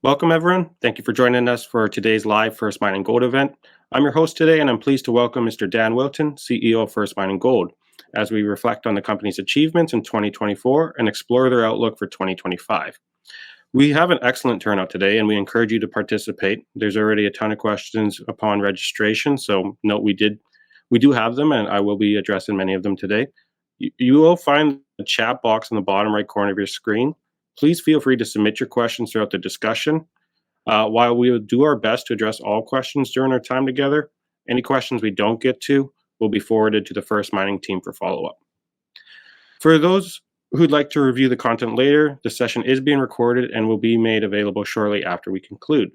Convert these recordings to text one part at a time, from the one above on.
Welcome, everyone. Thank you for joining us for today's live First Mining Gold event. I'm your host today, and I'm pleased to welcome Mr. Dan Wilton, CEO of First Mining Gold, as we reflect on the company's achievements in 2024 and explore their outlook for 2025. We have an excellent turnout today, and we encourage you to participate. There's already a ton of questions upon registration, so note we do have them, and I will be addressing many of them today. You will find the chat box in the bottom right corner of your screen. Please feel free to submit your questions throughout the discussion. While we will do our best to address all questions during our time together, any questions we don't get to will be forwarded to the First Mining team for follow-up. For those who'd like to review the content later, the session is being recorded and will be made available shortly after we conclude.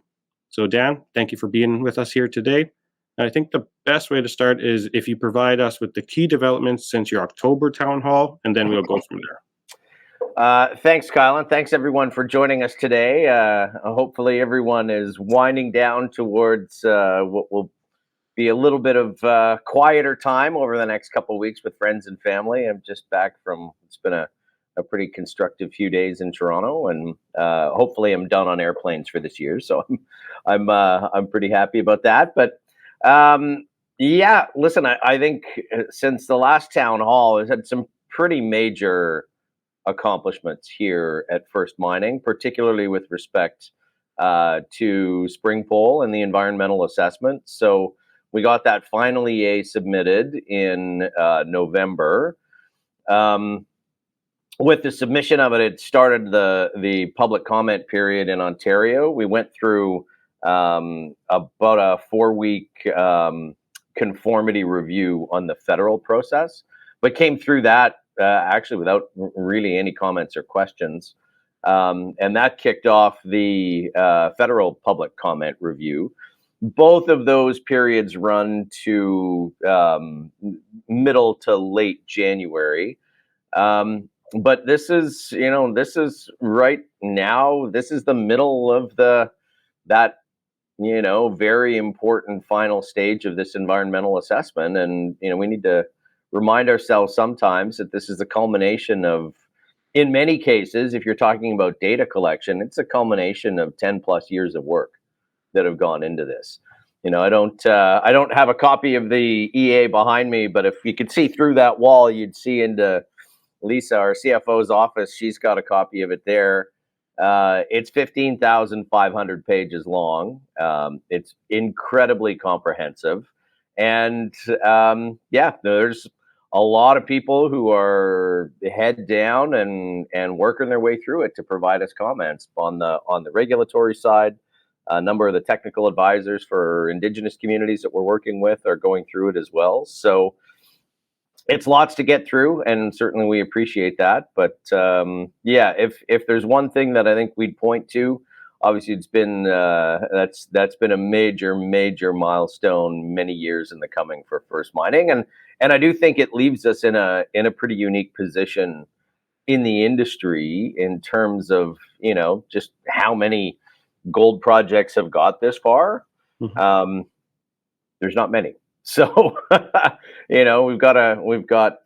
So Dan, thank you for being with us here today. And I think the best way to start is if you provide us with the key developments since your October town hall, and then we'll go from there. Thanks, Kyle, and thanks everyone for joining us today. Hopefully everyone is winding down towards what will be a little bit of quieter time over the next couple of weeks with friends and family. I'm just back from, it's been a pretty constructive few days in Toronto, and hopefully I'm done on airplanes for this year. So I'm pretty happy about that. But yeah, listen, I think since the last town hall, has had some pretty major accomplishments here at First Mining, particularly with respect to Springpole and the environmental assessment. So we got that final EA submitted in November. With the submission of it, it started the public comment period in Ontario. We went through about a 4-week conformity review on the federal process, but came through that actually without really any comments or questions. And that kicked off the federal public comment review. Both of those periods run to middle to late January. But this is, this is right now, this is the middle of that very important final stage of this environmental assessment. And, we need to remind ourselves sometimes that this is the culmination of, in many cases, if you're talking about data collection, it's a culmination of 10 plus years of work that have gone into this. I don't have a copy of the EA behind me, but if you could see through that wall, you'd see into Lisa, our CFO's office. She's got a copy of it there. It's 15,500 pages long. It's incredibly comprehensive. And there's a lot of people who are head down and working their way through it to provide us comments on the regulatory side. A number of the technical advisors for Indigenous communities that we're working with are going through it as well. So it's lots to get through, and certainly we appreciate that. But if there's one thing that I think we'd point to, obviously it's been that's been a major milestone, many years in the coming for First Mining, and I do think it leaves us in a pretty unique position in the industry in terms of just how many gold projects have got this far. Mm-hmm. There's not many, so we've got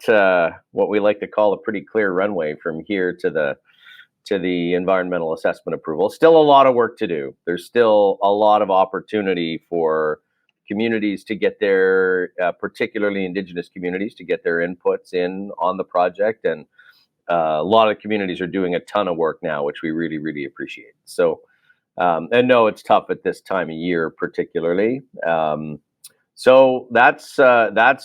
what we like to call a pretty clear runway from here to the environmental assessment approval. Still a lot of work to do. There's still a lot of opportunity for communities to get their, particularly Indigenous communities, to get their inputs in on the project. And a lot of communities are doing a ton of work now, which we really, really appreciate. So, and no, it's tough at this time of year, particularly. So that's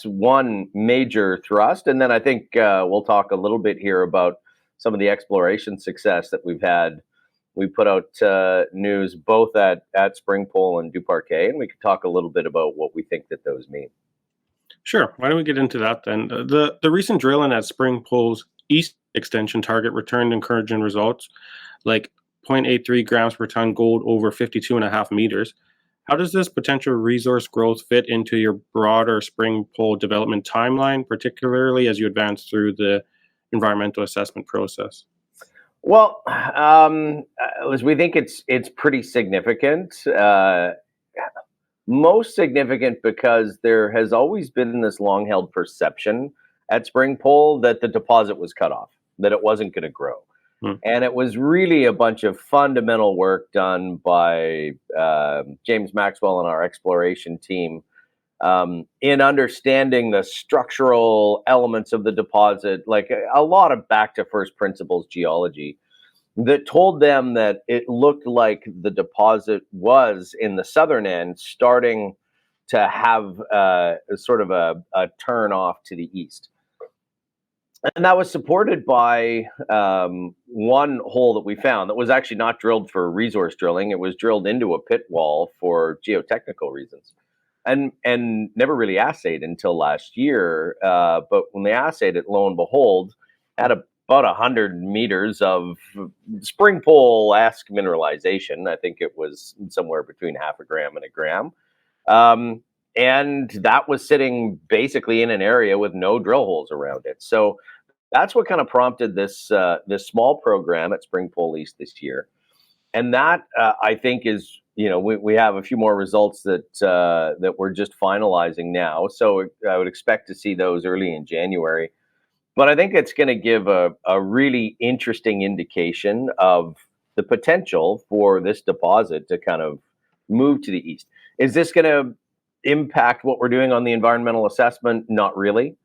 one major thrust. And then I think we'll talk a little bit here about some of the exploration success that we've had. We put out news both at Springpole and DuParquet, and we could talk a little bit about what we think that those mean. Sure. Why don't we get into that then? The recent drilling at Springpole's east extension target returned encouraging results, like 0.83 grams per ton gold over 52.5 meters. How does this potential resource growth fit into your broader Springpole development timeline, particularly as you advance through the environmental assessment process? Well, we think it's pretty significant. Most significant because there has always been this long-held perception at Springpole that the deposit was cut off, that it wasn't going to grow. Mm. And it was really a bunch of fundamental work done by James Maxwell and our exploration team in understanding the structural elements of the deposit, like a lot of back to first principles geology that told them that it looked like the deposit was in the southern end starting to have sort of a turn off to the east. And that was supported by one hole that we found that was actually not drilled for resource drilling. It was drilled into a pit wall for geotechnical reasons, and never really assayed until last year. But when they assayed it, lo and behold, had about 100 meters of Springpole-esque mineralization. I think it was somewhere between half a gram and a gram. And that was sitting basically in an area with no drill holes around it. So that's what kind of prompted this small program at Springpole East this year. And that I think is, we have a few more results that we're just finalizing now. So I would expect to see those early in January. But I think it's going to give a really interesting indication of the potential for this deposit to kind of move to the east. Is this going to impact what we're doing on the environmental assessment? Not really.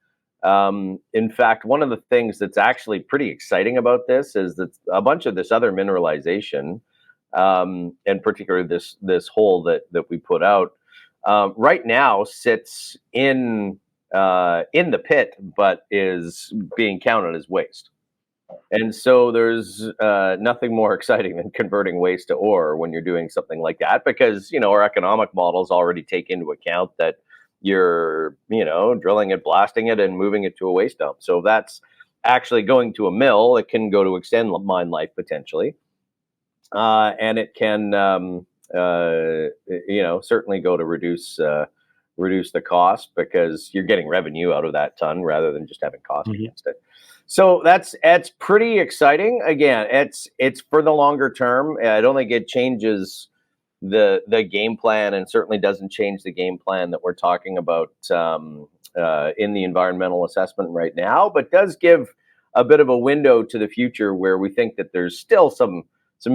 In fact, one of the things that's actually pretty exciting about this is that a bunch of this other mineralization, and particularly this hole that we put out, right now sits in the pit, but is being counted as waste. And so there's nothing more exciting than converting waste to ore when you're doing something like that, because our economic models already take into account that you're drilling it, blasting it, and moving it to a waste dump. So that's actually going to a mill. It can go to extend mine life potentially, and it can certainly go to reduce the cost, because you're getting revenue out of that ton rather than just having cost against it. So it's pretty exciting. Again, it's for the longer term. I don't think it changes the game plan, and certainly doesn't change the game plan that we're talking about in the environmental assessment right now, but does give a bit of a window to the future where we think that there's still some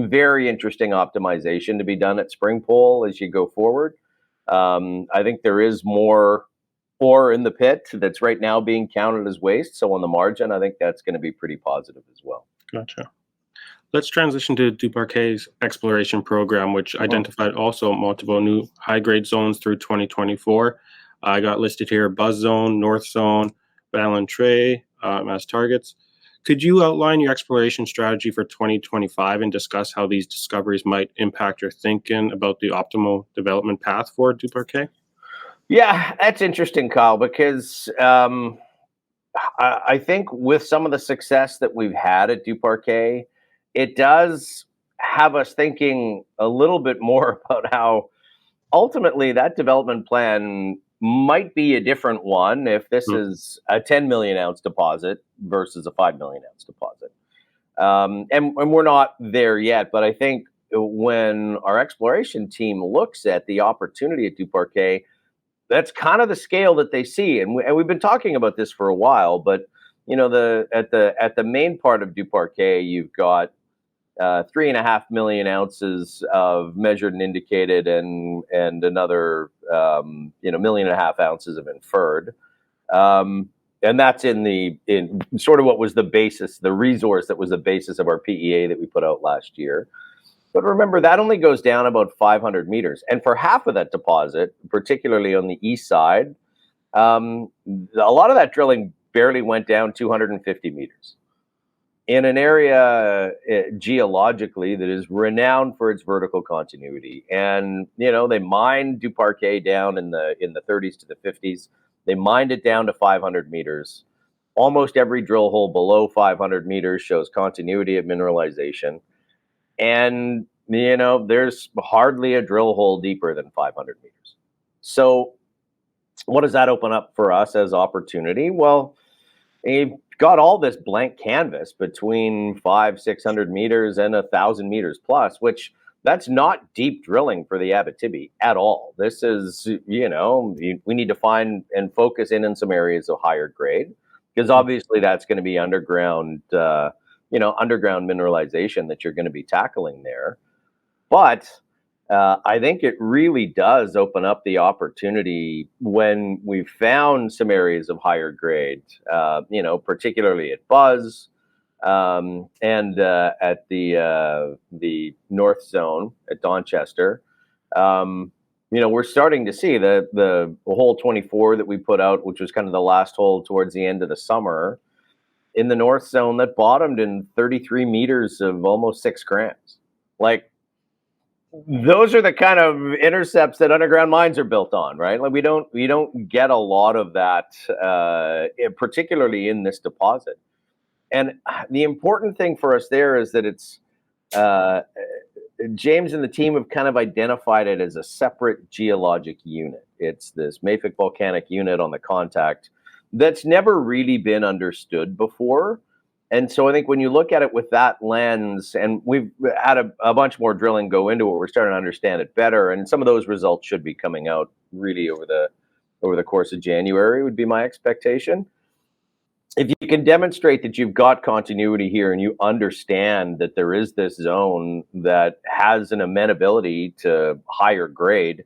very interesting optimization to be done at Springpole as you go forward. I think there is more ore in the pit that's right now being counted as waste. So on the margin, I think that's going to be pretty positive as well. Gotcha. Let's transition to DuParquet's exploration program, which identified also multiple new high-grade zones through 2024. I got listed here: Buzz Zone, North Zone, Ballantrae as targets. Could you outline your exploration strategy for 2025 and discuss how these discoveries might impact your thinking about the optimal development path for DuParquet? Yeah, that's interesting, Kyle, because I think with some of the success that we've had at DuParquet, it does have us thinking a little bit more about how ultimately that development plan might be a different one if this is a 10 million ounce deposit versus a 5 million ounce deposit. And we're not there yet, but I think when our exploration team looks at the opportunity at DuParquet, that's kind of the scale that they see. And we've been talking about this for a while, but at the main part of DuParquet, you've got 3.5 million ounces of measured and indicated, and another 1.5 million ounces of inferred, and that's in sort of what was the basis, the resource that was the basis of our PEA that we put out last year. But remember, that only goes down about 500 meters, and for half of that deposit, particularly on the east side, a lot of that drilling barely went down 250 meters. In an area geologically that is renowned for its vertical continuity. And, they mined DuParquet down in the 30s to the 50s. They mined it down to 500 meters. Almost every drill hole below 500 meters shows continuity of mineralization. And, there's hardly a drill hole deeper than 500 meters. So what does that open up for us as opportunity? Well, you've got all this blank canvas between 500-600 meters and 1,000 meters plus, which that's not deep drilling for the Abitibi at all. This is, we need to find and focus in some areas of higher grade, because obviously that's going to be underground underground mineralization that you're going to be tackling there. But I think it really does open up the opportunity when we've found some areas of higher grade, particularly at Buzz, and at the North Zone at Donchester. We're starting to see the hole 24 that we put out, which was kind of the last hole towards the end of the summer, in the North Zone that bottomed in 33 meters of almost 6 grams. Like, those are the kind of intercepts that underground mines are built on, right? Like, we don't get a lot of that, particularly in this deposit. And the important thing for us there is that it's James and the team have kind of identified it as a separate geologic unit. It's this mafic volcanic unit on the contact that's never really been understood before. And so I think when you look at it with that lens, and we've had a bunch more drilling go into it, we're starting to understand it better. And some of those results should be coming out really over the course of January, would be my expectation. If you can demonstrate that you've got continuity here and you understand that there is this zone that has an amenability to higher grade,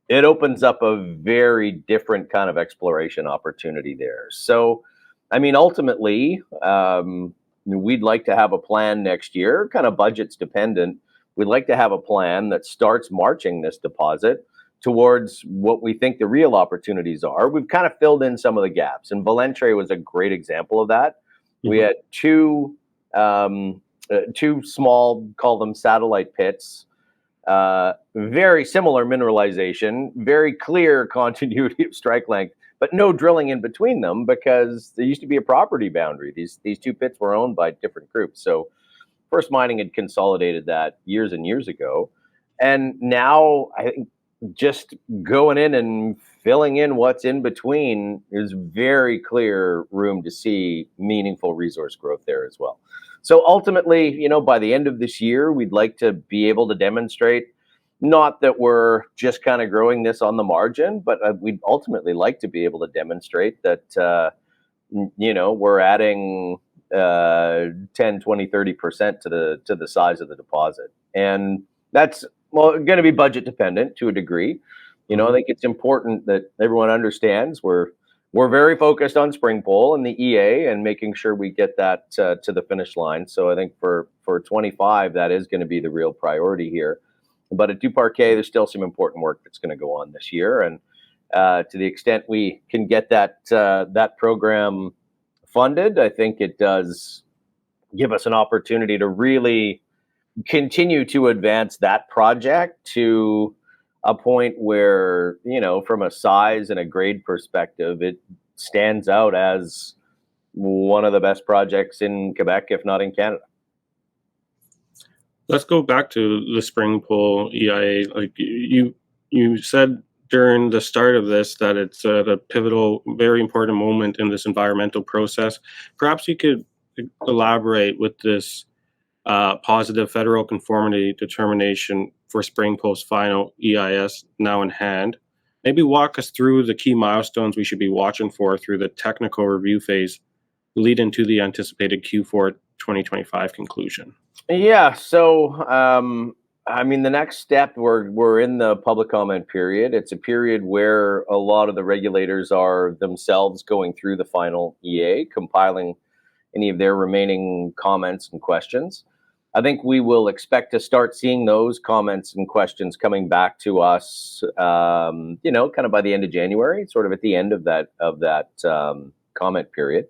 it opens up a very different kind of exploration opportunity there. So, I mean, ultimately, we'd like to have a plan next year, kind of budgets dependent. We'd like to have a plan that starts marching this deposit towards what we think the real opportunities are. We've kind of filled in some of the gaps, and Valentre was a great example of that. Mm-hmm. We had two small, call them satellite pits, very similar mineralization, very clear continuity of strike length, but no drilling in between them because there used to be a property boundary. These two pits were owned by different groups. So First Mining had consolidated that years and years ago. And now I think just going in and filling in what's in between is very clear room to see meaningful resource growth there as well. So ultimately, by the end of this year, we'd like to be able to demonstrate not that we're just kind of growing this on the margin, but we'd ultimately like to be able to demonstrate that, we're adding 10, 20, 30% to the size of the deposit. And that's, going to be budget dependent to a degree. I think it's important that everyone understands we're very focused on Springpole and the EA and making sure we get that to the finish line. So I think for 25, that is going to be the real priority here. But at DuParquet, there's still some important work that's going to go on this year. And to the extent we can get that program funded, I think it does give us an opportunity to really continue to advance that project to a point where, from a size and a grade perspective, it stands out as one of the best projects in Quebec, if not in Canada. Let's go back to the Springpole EIA. Like you said during the start of this that it's a pivotal, very important moment in this environmental process. Perhaps you could elaborate with this positive federal conformity determination for Springpole's final EIS now in hand. Maybe walk us through the key milestones we should be watching for through the technical review phase leading to the anticipated Q4 2025 conclusion. Yeah, so the next step, we're in the public comment period. It's a period where a lot of the regulators are themselves going through the final EA, compiling any of their remaining comments and questions. I think we will expect to start seeing those comments and questions coming back to us, kind of by the end of January, sort of at the end of that comment period.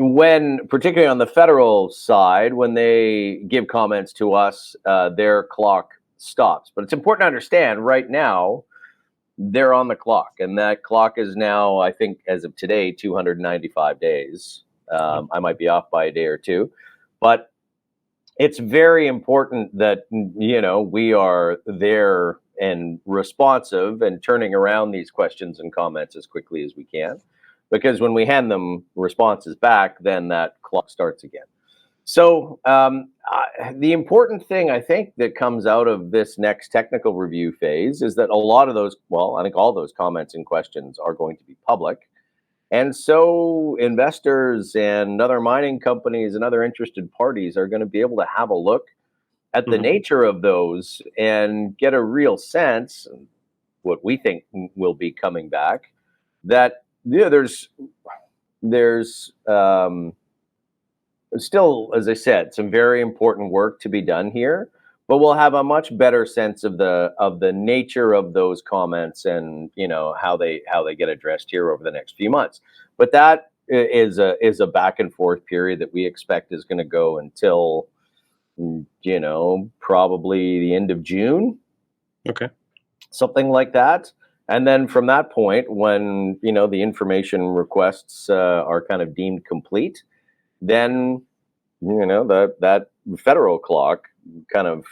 When, particularly on the federal side, when they give comments to us, their clock stops. But it's important to understand right now, they're on the clock, and that clock is now, I think, as of today, 295 days. I might be off by a day or two, but it's very important that, we are there and responsive and turning around these questions and comments as quickly as we can. Because when we hand them responses back, then that clock starts again. So the important thing, I think, that comes out of this next technical review phase is that a lot of those, I think all those comments and questions are going to be public. And so investors and other mining companies and other interested parties are going to be able to have a look at the Hmm. nature of those and get a real sense, what we think will be coming back, that yeah, there's still, as I said, some very important work to be done here, but we'll have a much better sense of the nature of those comments and how they get addressed here over the next few months. But that is a back and forth period that we expect is going to go until probably the end of June, Okay. something like that. And then from that point, when the information requests are kind of deemed complete, then that federal clock kind of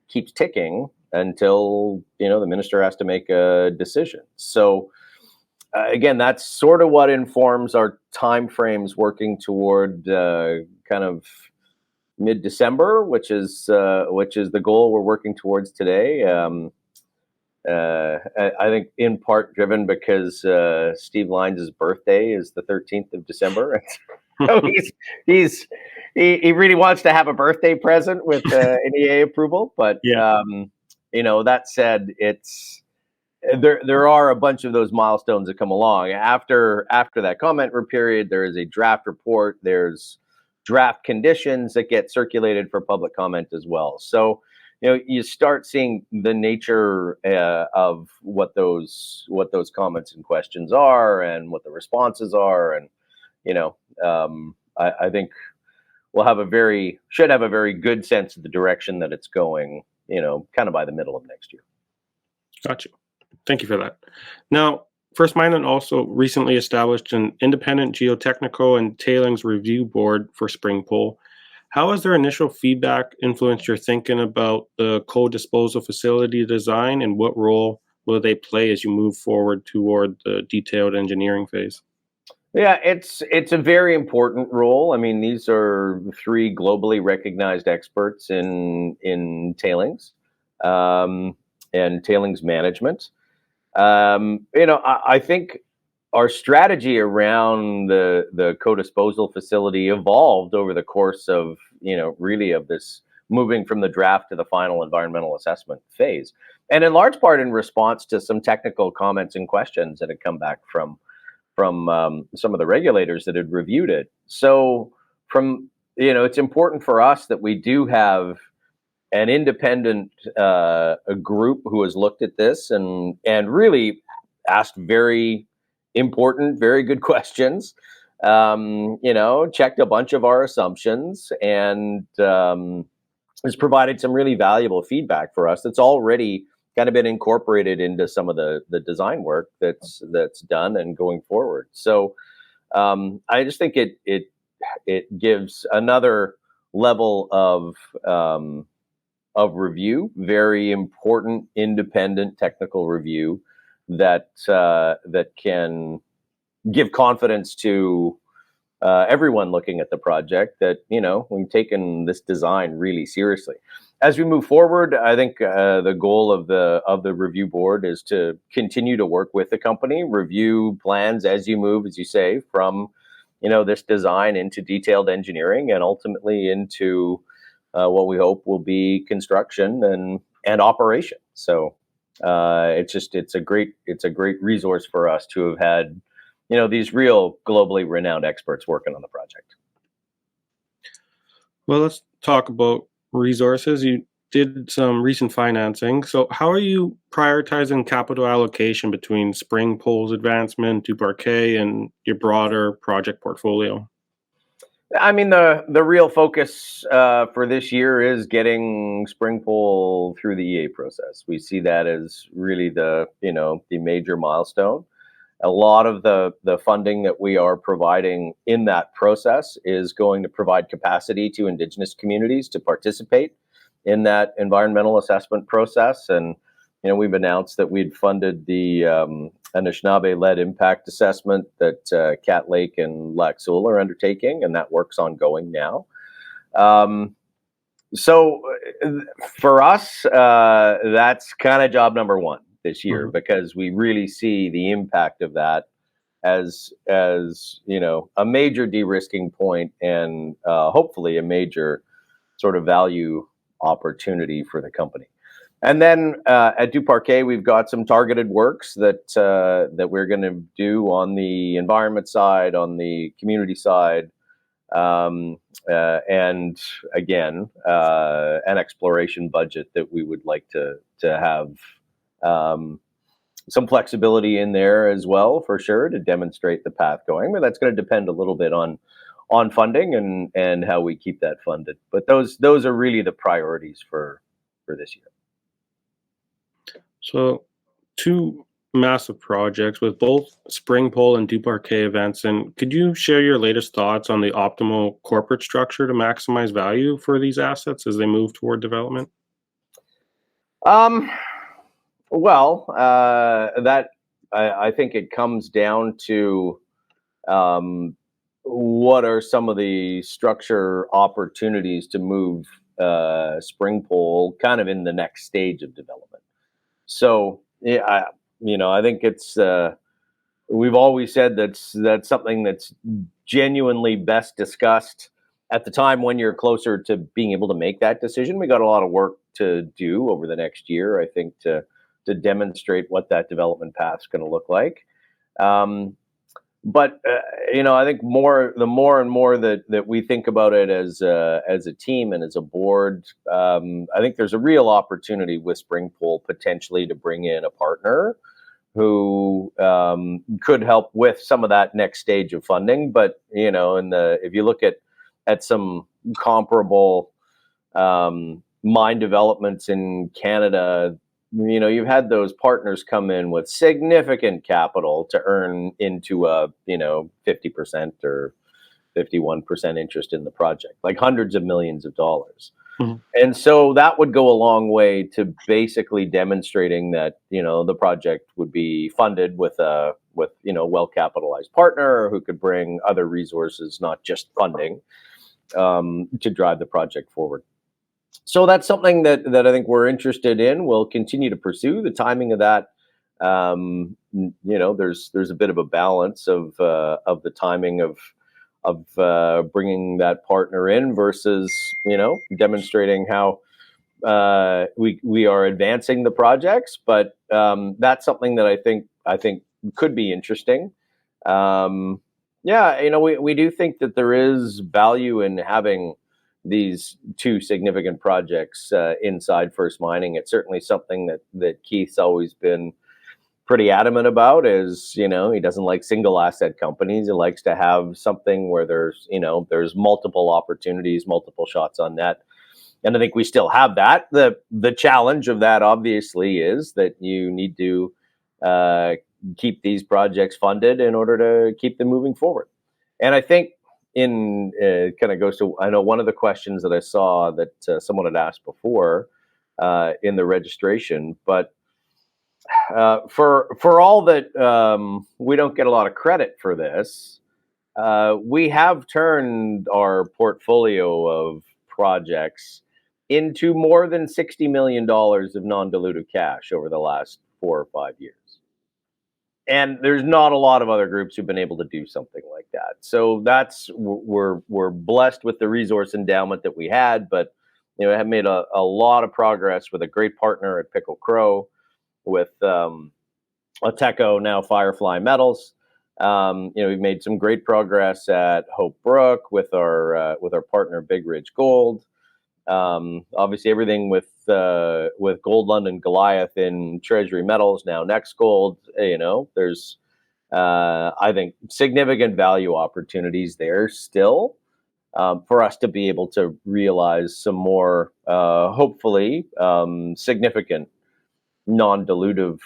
keeps ticking until the minister has to make a decision. So again, that's sort of what informs our timeframes working toward kind of mid-December, which is the goal we're working towards today. I think in part driven because Steve Lines' birthday is the 13th of December. So he really wants to have a birthday present with NEA approval. But Yeah. that said, there are a bunch of those milestones that come along after that comment period. There is a draft report. There's draft conditions that get circulated for public comment as well. So you start seeing the nature of what those comments and questions are and what the responses are, and I think should have a very good sense of the direction that it's going, kind of by the middle of next year. Gotcha. Thank you for that. Now, First Mining also recently established an independent geotechnical and tailings review board for Springpole. How has their initial feedback influenced your thinking about the coal disposal facility design, and what role will they play as you move forward toward the detailed engineering phase? Yeah, it's a very important role. I mean, these are three globally recognized experts in tailings and tailings management. I think our strategy around the co-disposal facility evolved over the course of really of this moving from the draft to the final environmental assessment phase, and in large part in response to some technical comments and questions that had come back from some of the regulators that had reviewed it. So it's important for us that we do have an independent a group who has looked at this and really asked very important, very good questions. Checked a bunch of our assumptions and has provided some really valuable feedback for us. That's already kind of been incorporated into some of the design work that's done and going forward. So I just think it gives another level of review, very important independent technical review that can give confidence to everyone looking at the project that we've taken this design really seriously. As we move forward, I think the goal of the review board is to continue to work with the company, review plans as you move, as you say, from this design into detailed engineering and ultimately into what we hope will be construction and operation. So it's a great resource for us to have had these real globally renowned experts working on the project. Well, let's talk about resources. You did some recent financing. So, how are you prioritizing capital allocation between Springpole's advancement, DuParquet, and your broader project portfolio? I mean, the real focus for this year is getting Springpole through the EA process. We see that as really the major milestone. A lot of the funding that we are providing in that process is going to provide capacity to Indigenous communities to participate in that environmental assessment process. And we've announced that we'd funded the Anishinaabe-led impact assessment that Cat Lake and Lac Seul are undertaking, and that work's ongoing now. So for us, that's kind of job number one this year, because we really see the impact of that as a major de-risking point and hopefully a major sort of value opportunity for the company. And then at DuParquet, we've got some targeted works that we're going to do on the environment side, on the community side, and again, an exploration budget that we would like to have some flexibility in there as well, for sure, to demonstrate the path going. But that's going to depend a little bit on funding and how we keep that funded. But those are really the priorities for this year. So, two massive projects with both Springpole and DuParquet events. And could you share your latest thoughts on the optimal corporate structure to maximize value for these assets as they move toward development? Well, that I think it comes down to what are some of the structure opportunities to move Springpole kind of in the next stage of development. So, yeah, I think it's we've always said that's something that's genuinely best discussed at the time when you're closer to being able to make that decision. We got a lot of work to do over the next year, I think, to demonstrate what that development path is going to look like. But I think the more and more that we think about it as a team and as a board, I think there's a real opportunity with Springpole potentially to bring in a partner who could help with some of that next stage of funding. But if you look at some comparable mine developments in Canada, you've had those partners come in with significant capital to earn into a 50% or 51% interest in the project, like hundreds of millions of dollars. Mm-hmm. And so that would go a long way to basically demonstrating that the project would be funded with a well-capitalized partner who could bring other resources, not just funding, to drive the project forward. So that's something that I think we're interested in. We'll continue to pursue the timing of that. There's a bit of a balance of the timing of bringing that partner in versus demonstrating how we are advancing the projects. But that's something that I think could be interesting. We do think that there is value in having these two significant projects inside First Mining. It's certainly something that Keith's always been pretty adamant about. Is he doesn't like single asset companies. He likes to have something where there's multiple opportunities, multiple shots on net. And I think we still have that. The challenge of that obviously is that you need to keep these projects funded in order to keep them moving forward. And I think kind of goes to, I know one of the questions that I saw that someone had asked before in the registration, but for all that we don't get a lot of credit for this, we have turned our portfolio of projects into more than $60 million of non-dilutive cash over the last 4 or 5 years. And there's not a lot of other groups who've been able to do something like that. So we're blessed with the resource endowment that we had, but have made a lot of progress with a great partner at Pickle Crow, with Ateco, now Firefly Metals. We've made some great progress at Hope Brook with our partner Big Ridge Gold. Obviously, everything with Gold London Goliath in Treasury Metals, now Next Gold. There's I think significant value opportunities there still for us to be able to realize some more, hopefully, significant non-dilutive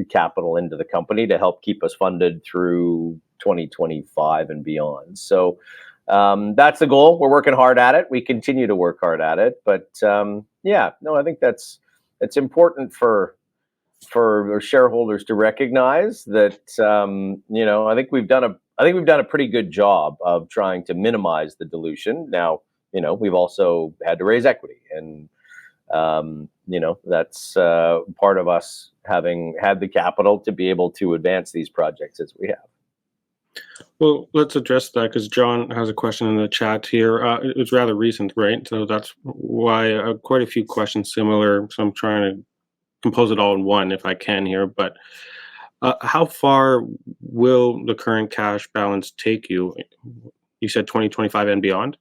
capital into the company to help keep us funded through 2025 and beyond. So that's the goal. We're working hard at it. We continue to work hard at it. But I think it's important for shareholders to recognize that I think we've done a pretty good job of trying to minimize the dilution. Now we've also had to raise equity, and that's part of us having had the capital to be able to advance these projects as we have. Well, let's address that because John has a question in the chat here. It's rather recent, right? So that's why quite a few questions similar. So I'm trying to compose it all in one if I can here. But how far will the current cash balance take you? You said 2025 and beyond?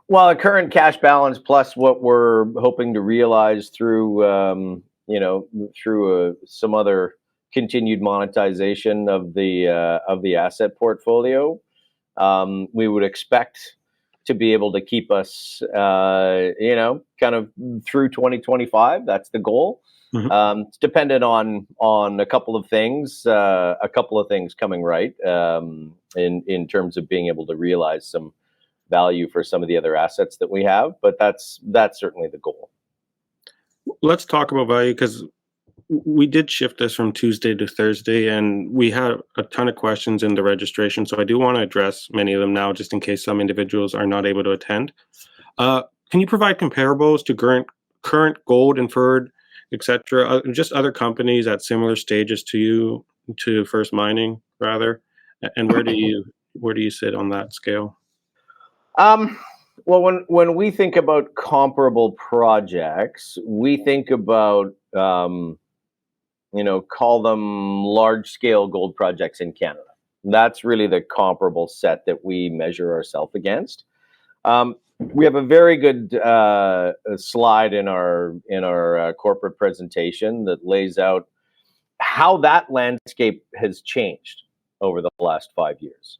Well, the current cash balance plus what we're hoping to realize through, some other continued monetization of the asset portfolio, we would expect to be able to keep us, kind of through 2025. That's the goal. Mhm. It's dependent on a couple of things coming right, in terms of being able to realize some value for some of the other assets that we have, but that's certainly the goal. Let's talk about value because we did shift this from Tuesday to Thursday, and we had a ton of questions in the registration. So I do want to address many of them now, just in case some individuals are not able to attend. Can you provide comparables to current gold, inferred, etc., just other companies at similar stages to you, to First Mining, rather, and where do you sit on that scale? Well, when we think about comparable projects, we think about, call them large scale gold projects in Canada. That's really the comparable set that we measure ourselves against. We have a very good slide in our corporate presentation that lays out how that landscape has changed over the last 5 years.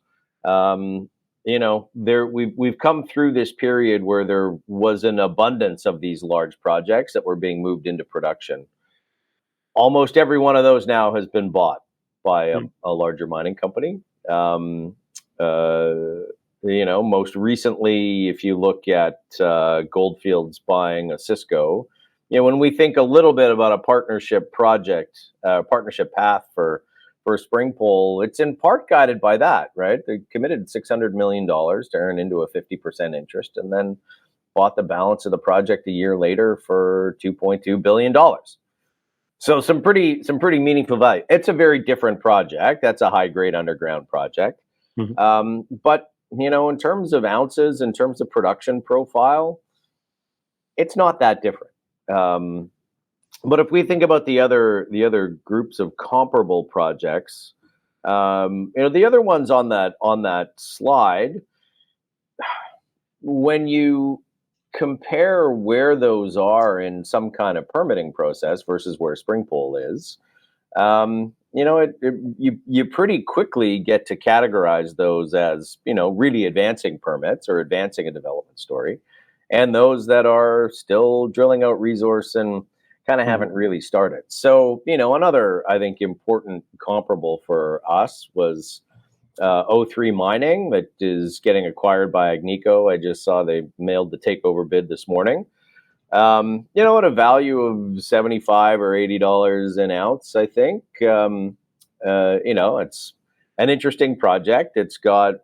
We've come through this period where there was an abundance of these large projects that were being moved into production. Almost every one of those now has been bought by a larger mining company. Most recently, if you look at Goldfields buying a Cisco, when we think a little bit about a partnership path for Springpole, it's in part guided by that, right? They committed $600 million to earn into a 50% interest, and then bought the balance of the project a year later for $2.2 billion. So some pretty meaningful value. It's a very different project. That's a high grade underground project. Mhm. But in terms of ounces, in terms of production profile, it's not that different. But if we think about the other groups of comparable projects, the other ones on that slide, when you compare where those are in some kind of permitting process versus where Springpole is, you pretty quickly get to categorize those as really advancing permits or advancing a development story, and those that are still drilling out resource and kind of haven't really started. So another, I think, important comparable for us was O3 Mining, that is getting acquired by Agnico. I just saw they mailed the takeover bid this morning. At a value of $75 or $80 an ounce, I think. It's an interesting project. It's got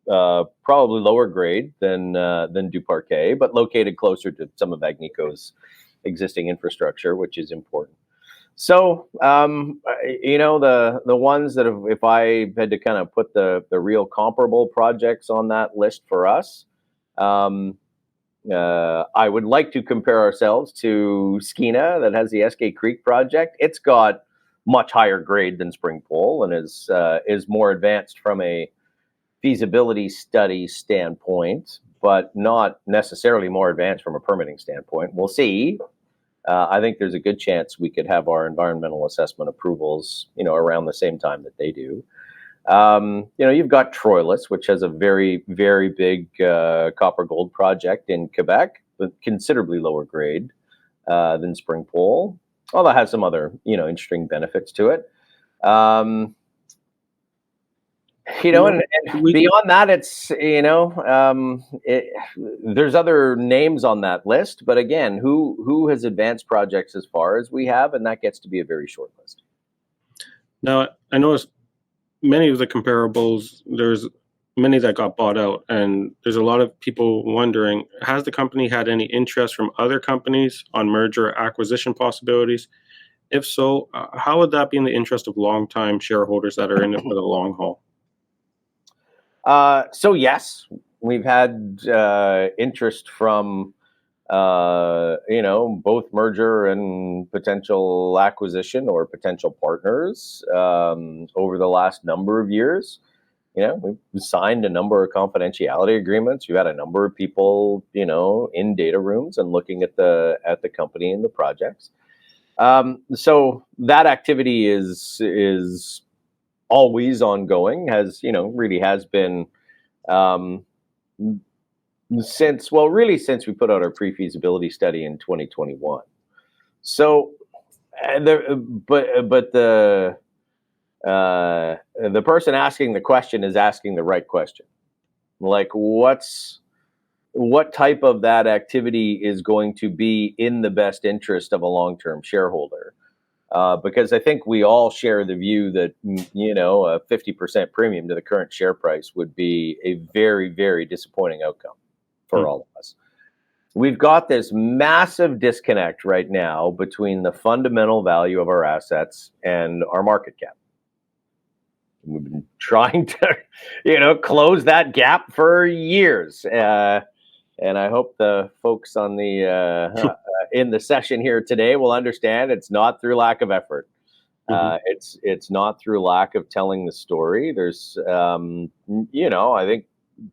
probably lower grade than DuParquet, but located closer to some of Agnico's existing infrastructure, which is important. So, the ones that if I had to kind of put the real comparable projects on that list for us, I would like to compare ourselves to Skeena, that has the SK Creek project. It's got much higher grade than Springpole and is more advanced from a feasibility study standpoint, but not necessarily more advanced from a permitting standpoint. We'll see. I think there's a good chance we could have our environmental assessment approvals, around the same time that they do. You've got Troilus, which has a very, very big copper gold project in Quebec, with considerably lower grade than Springpole, although it has some other, interesting benefits to it. And beyond that, it's there's other names on that list, but again, who has advanced projects as far as we have, and that gets to be a very short list. Now, I noticed many of the comparables. There's many that got bought out, and there's a lot of people wondering, has the company had any interest from other companies on merger or acquisition possibilities? If so, how would that be in the interest of long-time shareholders that are in it for the long haul? So yes, we've had interest from both merger and potential acquisition or potential partners over the last number of years. We've signed a number of confidentiality agreements. We've had a number of people, in data rooms and looking at the company and the projects. So that activity is always ongoing. Really has been um, since we put out our pre-feasibility study in 2021. So, but the person asking the question is asking the right question. Like, what type of that activity is going to be in the best interest of a long-term shareholder? Because I think we all share the view that a 50% premium to the current share price would be a very, very disappointing outcome for all of us. We've got this massive disconnect right now between the fundamental value of our assets and our market cap. We've been trying to, close that gap for years. And I hope the folks on the in the session here today will understand it's not through lack of effort. It's not through lack of telling the story. There's, I think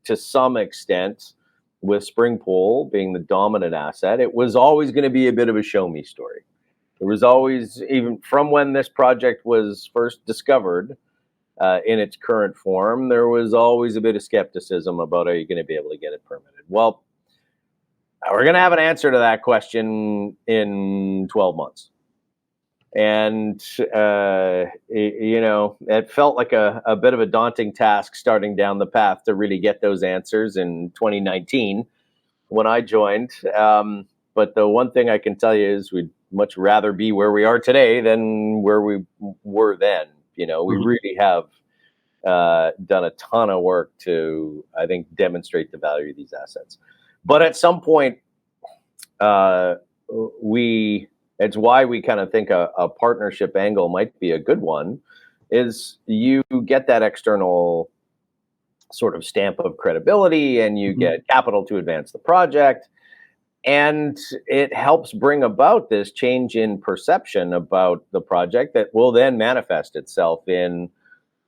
to some extent, with Springpole being the dominant asset, it was always going to be a bit of a show me story. There was always, even from when this project was first discovered in its current form, there was always a bit of skepticism about, are you going to be able to get it permitted? Well, we're going to have an answer to that question in 12 months. And, it felt like a bit of a daunting task starting down the path to really get those answers in 2019 when I joined. But the one thing I can tell you is we'd much rather be where we are today than where we were then. We really have done a ton of work to, I think, demonstrate the value of these assets. But at some point, it's why we kind of think a partnership angle might be a good one, is you get that external sort of stamp of credibility and you get capital to advance the project. And it helps bring about this change in perception about the project that will then manifest itself in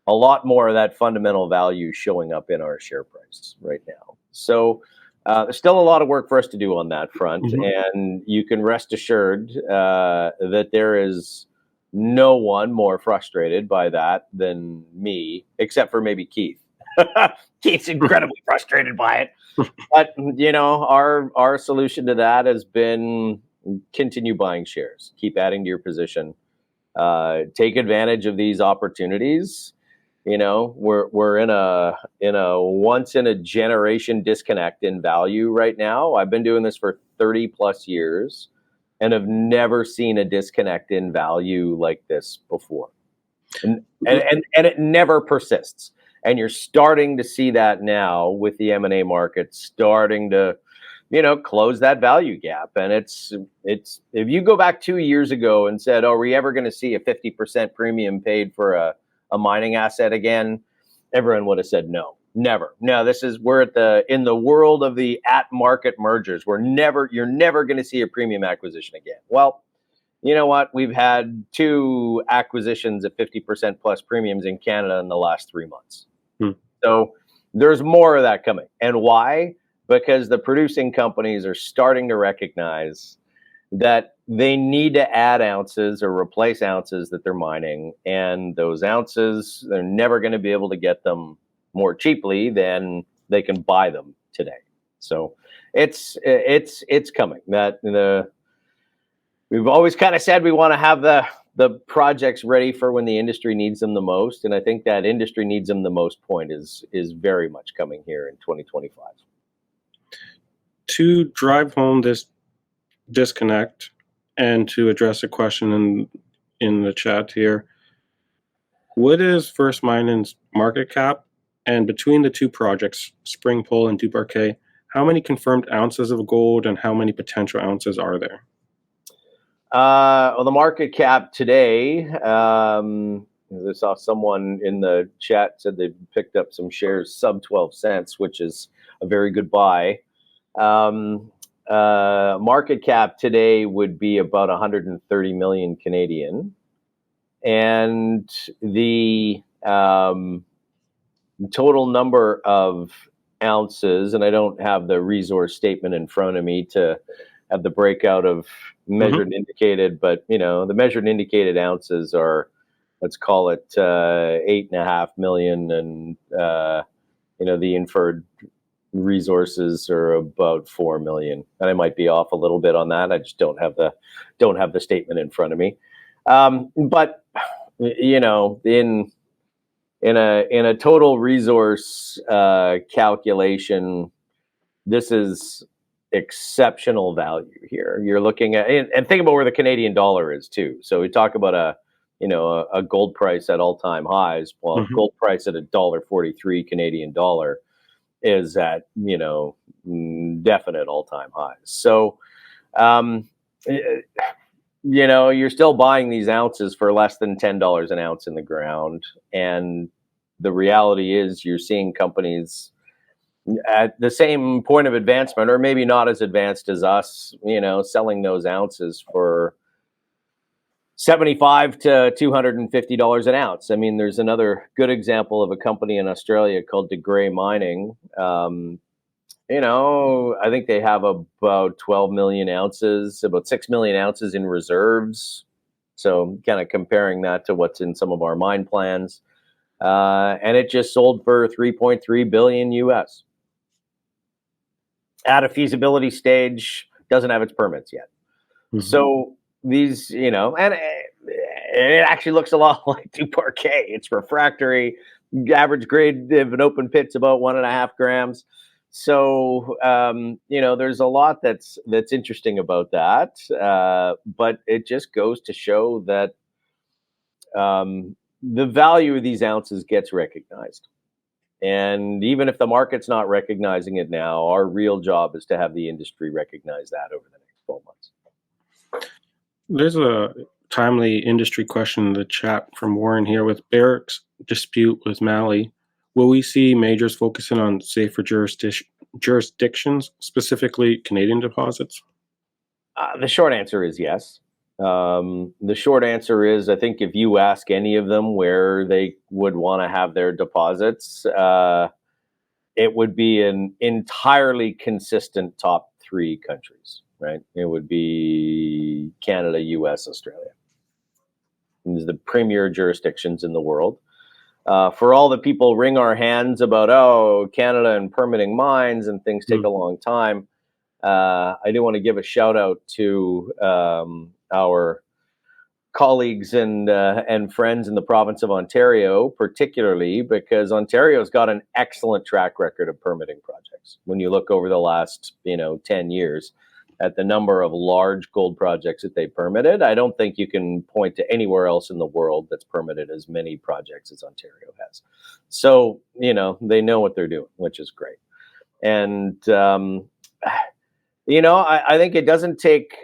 a lot more of that fundamental value showing up in our share price right now. So there's still a lot of work for us to do on that front. And you can rest assured that there is no one more frustrated by that than me, except for maybe Keith. Keith's incredibly frustrated by it. But, our solution to that has been continue buying shares, keep adding to your position, take advantage of these opportunities. We're in a once in a generation disconnect in value right now. I've been doing this for 30 plus years and have never seen a disconnect in value like this before. And it never persists. And you're starting to see that now with the M&A market starting to, close that value gap. And it's if you go back 2 years ago and said, "Oh, are we ever going to see a 50% premium paid for a mining asset again?" Everyone would have said no, never. No, we're in the world of the at market mergers. You're never going to see a premium acquisition again. Well, you know what? We've had 2 acquisitions at 50% plus premiums in Canada in the last 3 months. So there's more of that coming. And why? Because the producing companies are starting to recognize that they need to add ounces or replace ounces that they're mining. And those ounces, they're never going to be able to get them more cheaply than they can buy them today. So it's coming. We've always kind of said we want to have the projects ready for when the industry needs them the most. And I think that industry needs them the most point is very much coming here in 2025. To drive home this disconnect and to address a question in the chat here, what is First Mining's market cap And between the two projects, Springpole and DuParquet, how many confirmed ounces of gold and how many potential ounces are there? Well, the market cap today, I saw someone in the chat said they picked up some shares sub 12 cents, which is a very good buy. Market cap today would be about 130 million Canadian. And the total number of ounces, and I don't have the resource statement in front of me to have the breakout of measured and indicated, but the measured and indicated ounces are, let's call it 8.5 million, and the inferred resources are about 4 million. And I might be off a little bit on that. I just don't have the statement in front of me. But in a total resource calculation, this is exceptional value here. You're looking at, and think about where the Canadian dollar is too. So we talk about a gold price at all-time highs. Well, gold price at $1.43 Canadian dollar is at definite all-time highs. So you're still buying these ounces for less than $10 an ounce in the ground. And the reality is you're seeing companies at the same point of advancement, or maybe not as advanced as us, selling those ounces for $75 to $250 an ounce. I mean, there's another good example of a company in Australia called De Grey Mining. I think they have about 12 million ounces, about 6 million ounces in reserves. So kind of comparing that to what's in some of our mine plans. And it just sold for 3.3 billion US. At a feasibility stage, doesn't have its permits yet. So these, and it actually looks a lot like DuParquet. It's refractory. Average grade of an open pit's about 1.5 grams. So there's a lot that's interesting about that. But it just goes to show that the value of these ounces gets recognized. And even if the market's not recognizing it now, our real job is to have the industry recognize that over the next 12 months. There's a timely industry question in the chat from Warren here. With Barrick's dispute with Mali, will we see majors focusing on safer jurisdictions, specifically Canadian deposits? The short answer is yes. The short answer is, I think if you ask any of them where they would want to have their deposits, it would be an entirely consistent top 3 countries, right? It would be Canada, US, Australia. These are the premier jurisdictions in the world. For all the people wring our hands about, Canada and permitting mines and things take a long time, I do want to give a shout out to our colleagues and friends in the province of Ontario, particularly because Ontario's got an excellent track record of permitting projects. When you look over the last 10 years at the number of large gold projects that they permitted, I don't think you can point to anywhere else in the world that's permitted as many projects as Ontario has. So they know what they're doing, which is great. And I think it doesn't take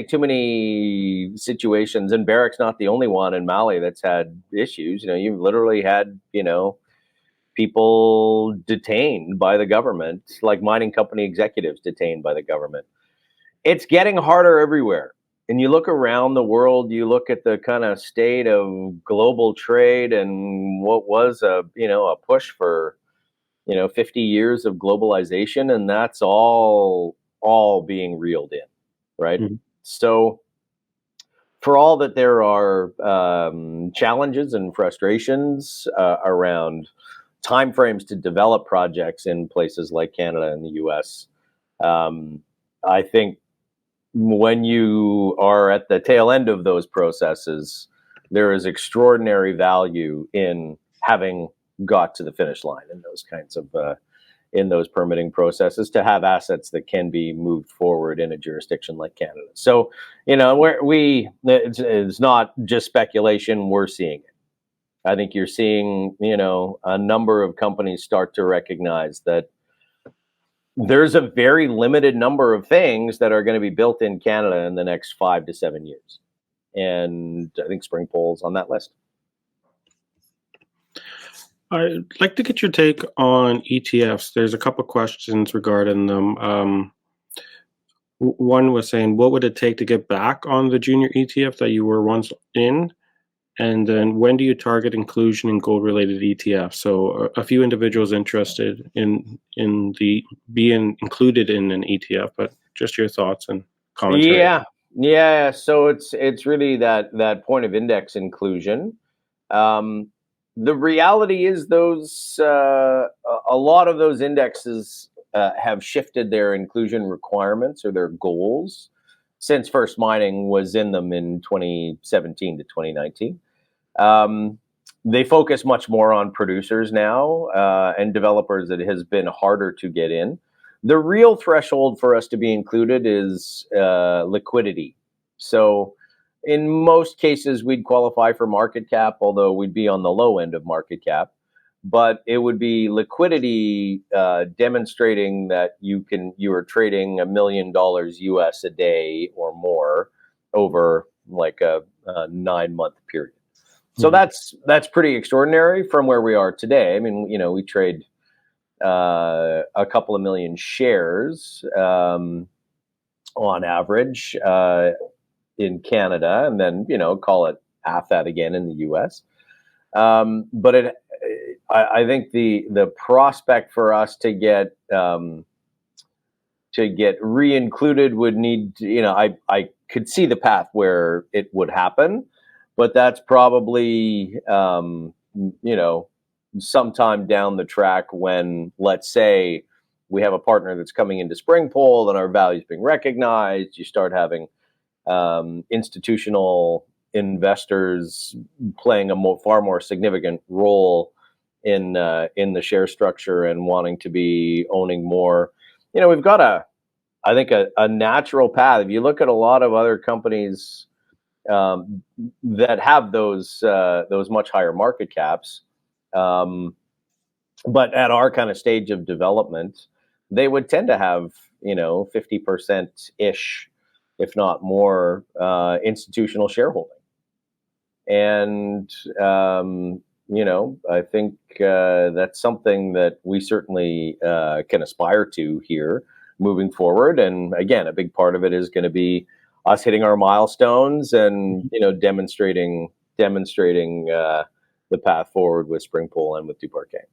too many situations, and Barrick's not the only one in Mali that's had issues. You've literally had people detained by the government, like mining company executives detained by the government. It's getting harder everywhere. And you look around the world, you look at the kind of state of global trade and what was a push for 50 years of globalization, and that's all being reeled in, right? So for all that there are challenges and frustrations around timeframes to develop projects in places like Canada and the US, I think when you are at the tail end of those processes, there is extraordinary value in having got to the finish line in those kinds of in those permitting processes, to have assets that can be moved forward in a jurisdiction like Canada. So it's not just speculation, we're seeing it. I think you're seeing, a number of companies start to recognize that there's a very limited number of things that are going to be built in Canada in the next 5 to 7 years. And I think Springpole's on that list. I'd like to get your take on ETFs. There's a couple questions regarding them. One was saying, what would it take to get back on the junior ETF that you were once in? And then when do you target inclusion in gold-related ETFs? So a few individuals interested in the being included in an ETF, but just your thoughts and commentary. Yeah. So it's really that point of index inclusion. The reality is those a lot of those indexes have shifted their inclusion requirements or their goals since First Mining was in them in 2017 to 2019. They focus much more on producers now and developers. It has been harder to get in. The real threshold for us to be included is liquidity. So in most cases, we'd qualify for market cap, although we'd be on the low end of market cap. But it would be liquidity demonstrating that you are trading $1 million US a day or more over like a 9-month period. So that's pretty extraordinary from where we are today. I mean, we trade a couple of million shares on average in Canada, and then call it half that again in the US. But I think the prospect for us to get re-included would need I could see the path where it would happen, but that's probably sometime down the track when, let's say, we have a partner that's coming into Springpole and our value's being recognized. You start having institutional investors playing a far more significant role in the share structure and wanting to be owning more. We've got I think a natural path. If you look at a lot of other companies that have those much higher market caps, but at our kind of stage of development, they would tend to have 50% ish, if not more, institutional shareholding. And I think that's something that we certainly can aspire to here moving forward. And again, a big part of it is going to be us hitting our milestones and demonstrating the path forward with Springpole and with DuParquet.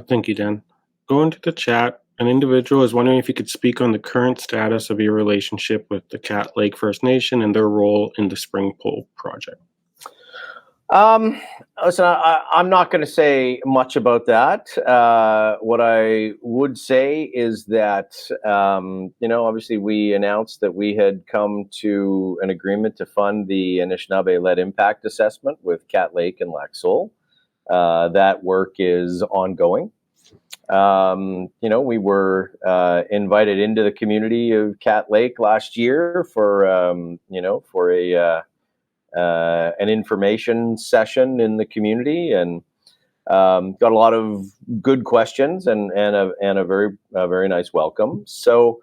Thank you, Dan. Going to the chat, an individual is wondering if you could speak on the current status of your relationship with the Cat Lake First Nation and their role in the Springpole project. Listen, I'm not going to say much about that. What I would say is that, obviously we announced that we had come to an agreement to fund the Anishinaabe-led impact assessment with Cat Lake and Lac Seul. That work is ongoing. We were invited into the community of Cat Lake last year for an information session in the community, and got a lot of good questions and a very nice welcome. So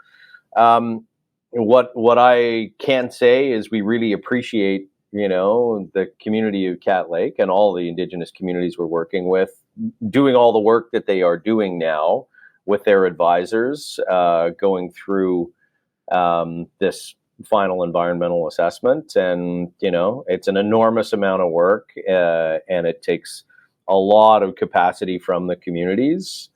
what I can say is we really appreciate the community of Cat Lake and all the Indigenous communities we're working with doing all the work that they are doing now with their advisors, going through this final environmental assessment. And it's an enormous amount of work, and it takes a lot of capacity from the communities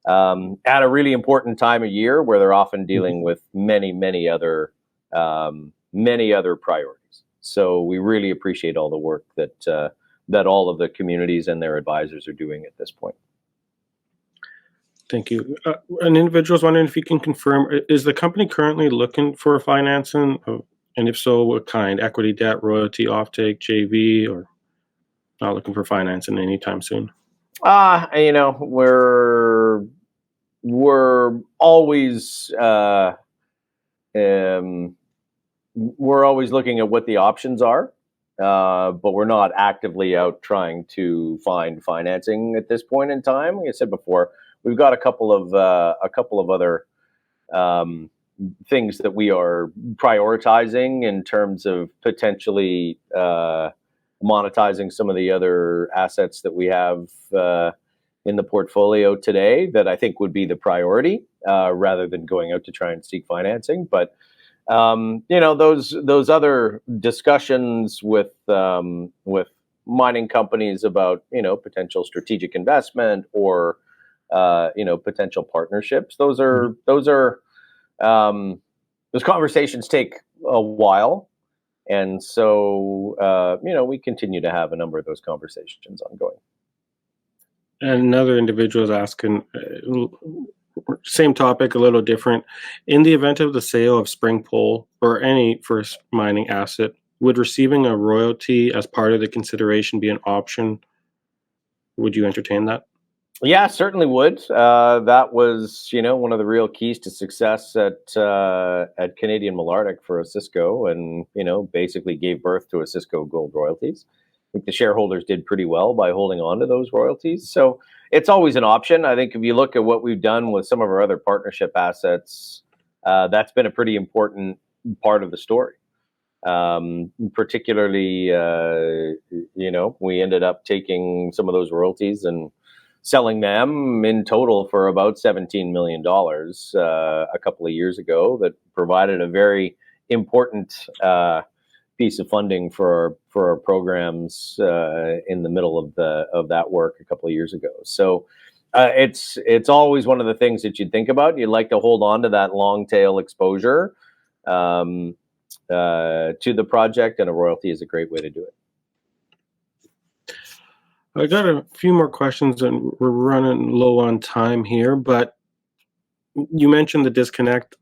at a really important time of year where they're often dealing with many other priorities. So we really appreciate all the work that all of the communities and their advisors are doing at this point. Thank you. An individual is wondering if you can confirm, is the company currently looking for financing? And if so, what kind? Equity, debt, royalty, offtake, JV, or not looking for financing anytime soon? We're always looking at what the options are. but we're not actively out trying to find financing at this point in time. Like I said before, we've got a couple of other things that we are prioritizing in terms of potentially monetizing some of the other assets that we have in the portfolio today that I think would be the priority rather than going out to try and seek financing. But those other discussions with mining companies about potential strategic investment or potential partnerships. Those conversations take a while, and so we continue to have a number of those conversations ongoing. And another individual is asking, same topic, a little different. In the event of the sale of Springpole or any first mining asset, would receiving a royalty as part of the consideration be an option? Would you entertain that? Yeah, certainly would. That was, one of the real keys to success at Canadian Malartic for Osisko, and basically gave birth to Osisko Gold Royalties. I think the shareholders did pretty well by holding on to those royalties. So it's always an option. I think if you look at what we've done with some of our other partnership assets, that's been a pretty important part of the story. Particularly, we ended up taking some of those royalties and selling them in total for about $17 million a couple of years ago. That provided a very important piece of funding for our programs in the middle of that work a couple of years ago. So it's always one of the things that you'd think about. You'd like to hold on to that long tail exposure to the project, and a royalty is a great way to do it. I got a few more questions, and we're running low on time here, but you mentioned the disconnect.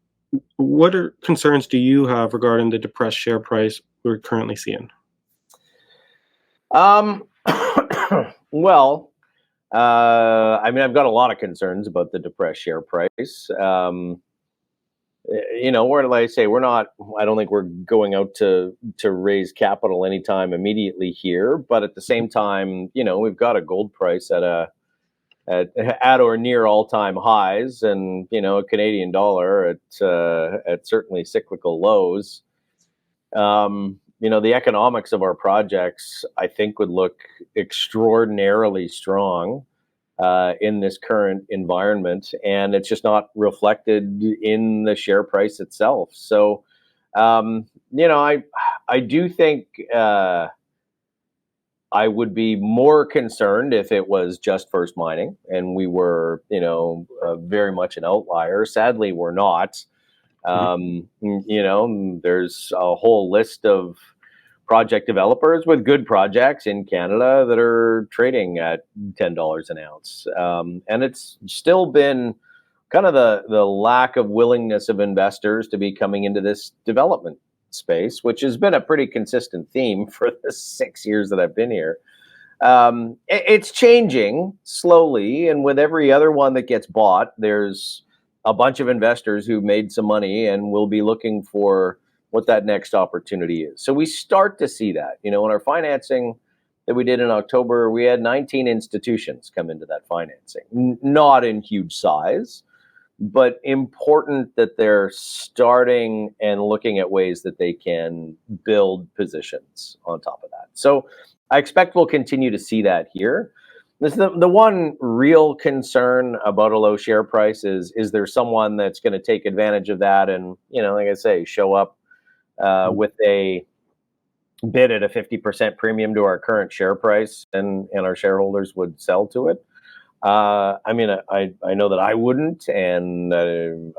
What concerns do you have regarding the depressed share price we're currently seeing? Well, I've got a lot of concerns about the depressed share price. Where like I say, I don't think we're going out to raise capital anytime immediately here, but at the same time, we've got a gold price at or near all-time highs, and a Canadian dollar at certainly cyclical lows. The economics of our projects, I think, would look extraordinarily strong in this current environment, and it's just not reflected in the share price itself. So, I do think I would be more concerned if it was just First Mining and we were, very much an outlier. Sadly, we're not. There's a whole list of project developers with good projects in Canada that are trading at $10 an ounce. And it's still been kind of the lack of willingness of investors to be coming into this development space, which has been a pretty consistent theme for the 6 years that I've been here. It's changing slowly, and with every other one that gets bought, there's a bunch of investors who made some money and will be looking for what that next opportunity is. So we start to see that. In our financing that we did in October, we had 19 institutions come into that financing. Not in huge size, but important that they're starting and looking at ways that they can build positions on top of that. So I expect we'll continue to see that here. The one real concern about a low share price is there someone that's going to take advantage of that and, like I say, show up with a bid at a 50% premium to our current share price, and our shareholders would sell to it. I know that I wouldn't, and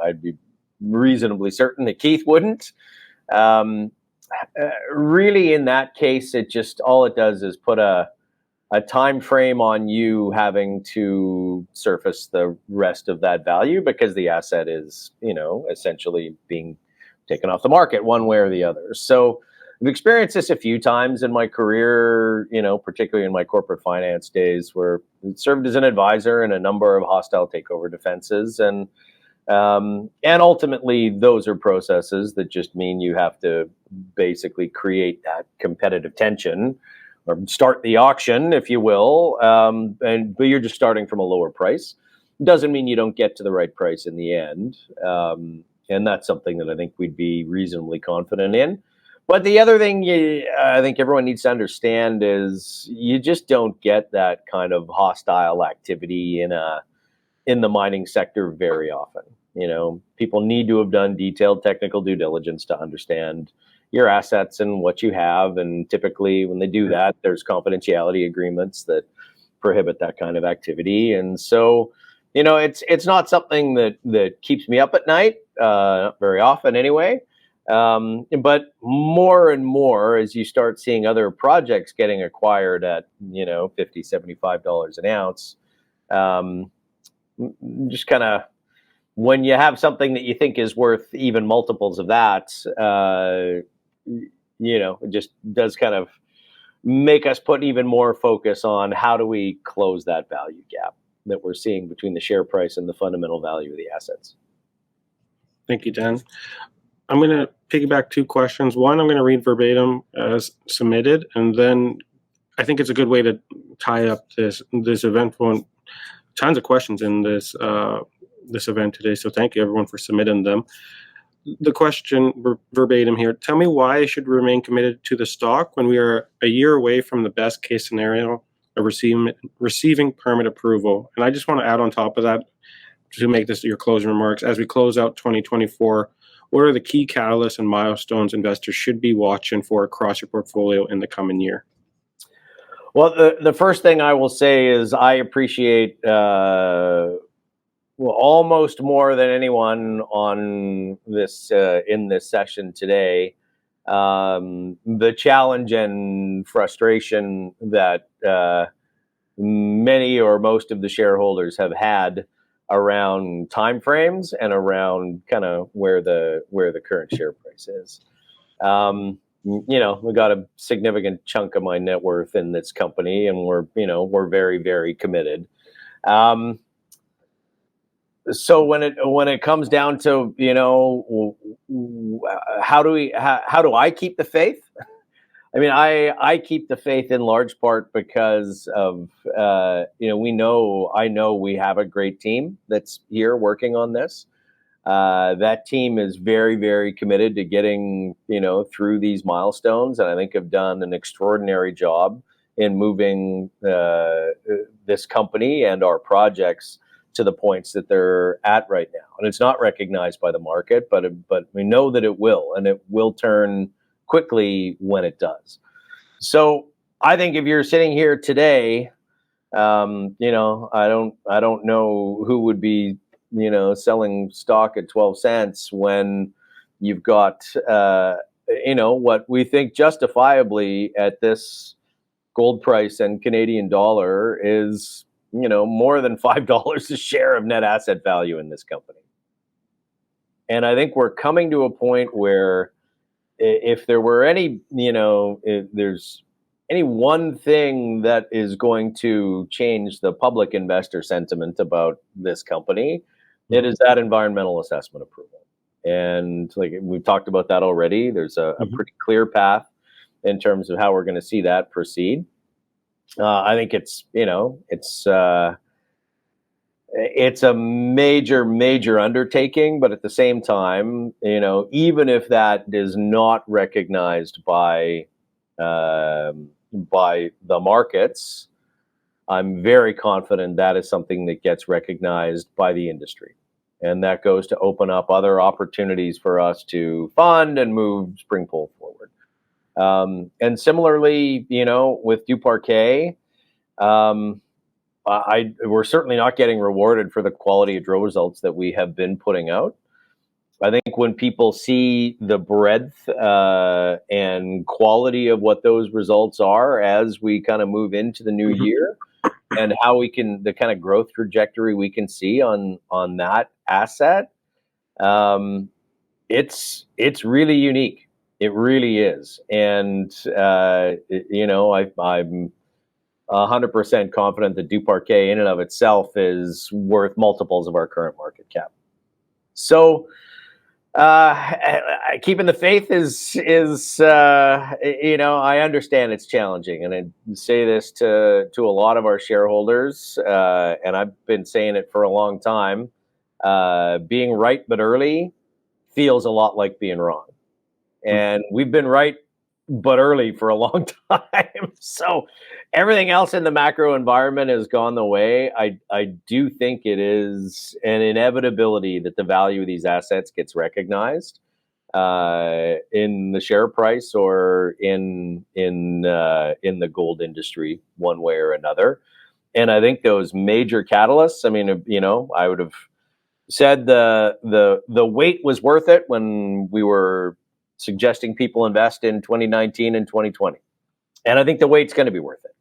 I'd be reasonably certain that Keith wouldn't. Really, in that case, all it does is put a time frame on you having to surface the rest of that value, because the asset is, essentially being taken off the market one way or the other. So I've experienced this a few times in my career, particularly in my corporate finance days, where I served as an advisor in a number of hostile takeover defenses. And, And ultimately, those are processes that just mean you have to basically create that competitive tension or start the auction, if you will. But you're just starting from a lower price. Doesn't mean you don't get to the right price in the end. And that's something that I think we'd be reasonably confident in. But the other thing I think everyone needs to understand is you just don't get that kind of hostile activity in the mining sector very often. People need to have done detailed technical due diligence to understand your assets and what you have. And typically when they do that, there's confidentiality agreements that prohibit that kind of activity. And so, it's not something that keeps me up at night, very often anyway. But more and more, as you start seeing other projects getting acquired at, $50, $75 an ounce, just kind of, when you have something that you think is worth even multiples of that, it just does kind of make us put even more focus on how do we close that value gap that we're seeing between the share price and the fundamental value of the assets. Thank you, Dan. I'm going to piggyback two questions. One, I'm going to read verbatim as submitted, and then I think it's a good way to tie up this event. Tons of questions in this event today, so thank you everyone for submitting them. The question verbatim here: tell me why I should remain committed to the stock when we are a year away from the best case scenario of receiving permit approval. And I just want to add on top of that, to make this your closing remarks, as we close out 2024, what are the key catalysts and milestones investors should be watching for across your portfolio in the coming year? Well, the first thing I will say is I appreciate almost more than anyone on this in this session today, the challenge and frustration that many or most of the shareholders have had around timeframes and around kind of where the current share price is. We got a significant chunk of my net worth in this company, and we're very, very committed. So when it comes down to, how do I keep the faith? I mean, I keep the faith in large part because of, I know we have a great team that's here working on this. That team is very, very committed to getting, through these milestones, and I think have done an extraordinary job in moving this company and our projects to the points that they're at right now. And it's not recognized by the market, but we know that it will, and it will turn quickly when it does. So I think if you're sitting here today, I don't know who would be, selling stock at 12 cents when you've got, what we think justifiably at this gold price and Canadian dollar is, more than $5 a share of net asset value in this company. And I think we're coming to a point where if there were any, if there's any one thing that is going to change the public investor sentiment about this company, it is that environmental assessment approval. And like we've talked about that already, there's a pretty clear path in terms of how we're going to see that proceed. I think it's a major, major undertaking, but at the same time, even if that is not recognized by the markets, I'm very confident that is something that gets recognized by the industry. And that goes to open up other opportunities for us to fund and move Springpole forward. And similarly, with DuParquet, we're certainly not getting rewarded for the quality of drill results that we have been putting out. I think when people see the breadth and quality of what those results are as we kind of move into the new year, and how the kind of growth trajectory we can see on that asset, it's really unique. It really is. And, I'm 100% confident that DuParquet in and of itself is worth multiples of our current market cap. So keeping the faith is I understand it's challenging, and I say this to a lot of our shareholders, and I've been saying it for a long time. Being right but early feels a lot like being wrong, and we've been right but early for a long time. So everything else in the macro environment has gone the way. I do think it is an inevitability that the value of these assets gets recognized in the share price or in the gold industry one way or another. And I think those major catalysts, I mean, I would have said the wait was worth it when we were suggesting people invest in 2019 and 2020. And I think the wait's going to be worth it.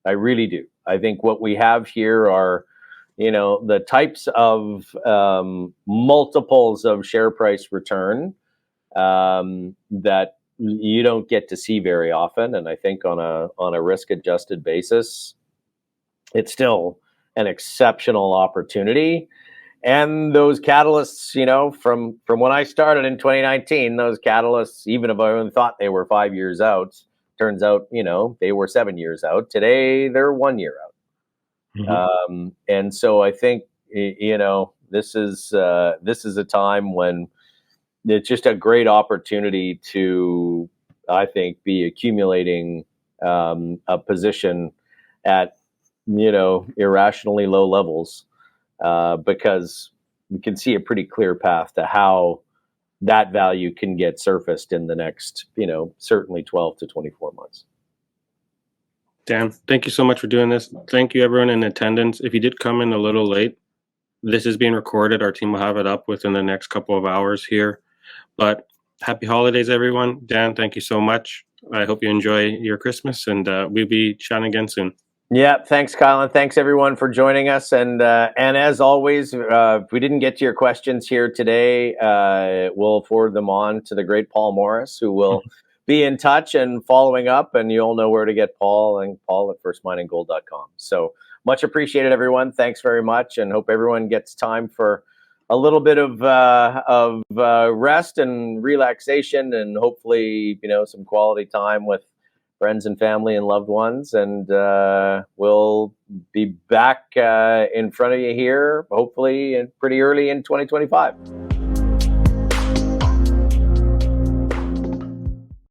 I really do. I think what we have here are, the types of multiples of share price return that you don't get to see very often. And I think on a risk adjusted basis, it's still an exceptional opportunity. And those catalysts, from when I started in 2019, those catalysts, even if I only thought they were 5 years out, turns out, they were 7 years out. Today, they're 1 year out. Mm-hmm. And so I think, this is a time when it's just a great opportunity to, I think, be accumulating a position at, irrationally low levels. Because we can see a pretty clear path to how that value can get surfaced in the next, certainly 12 to 24 months. Dan, thank you so much for doing this. Thank you, everyone in attendance. If you did come in a little late, this is being recorded. Our team will have it up within the next couple of hours here. But happy holidays, everyone. Dan, thank you so much. I hope you enjoy your Christmas, and we'll be chatting again soon. Yeah, thanks, Kyle, and thanks everyone for joining us. And as always, if we didn't get to your questions here today, we'll forward them on to the great Paul Morris, who will be in touch and following up. And you'll know where to get Paul, and Paul at firstmininggold.com. So much appreciated, everyone. Thanks very much, and hope everyone gets time for a little bit of rest and relaxation, and hopefully, some quality time with friends and family and loved ones. And we'll be back in front of you here, hopefully pretty early in 2025.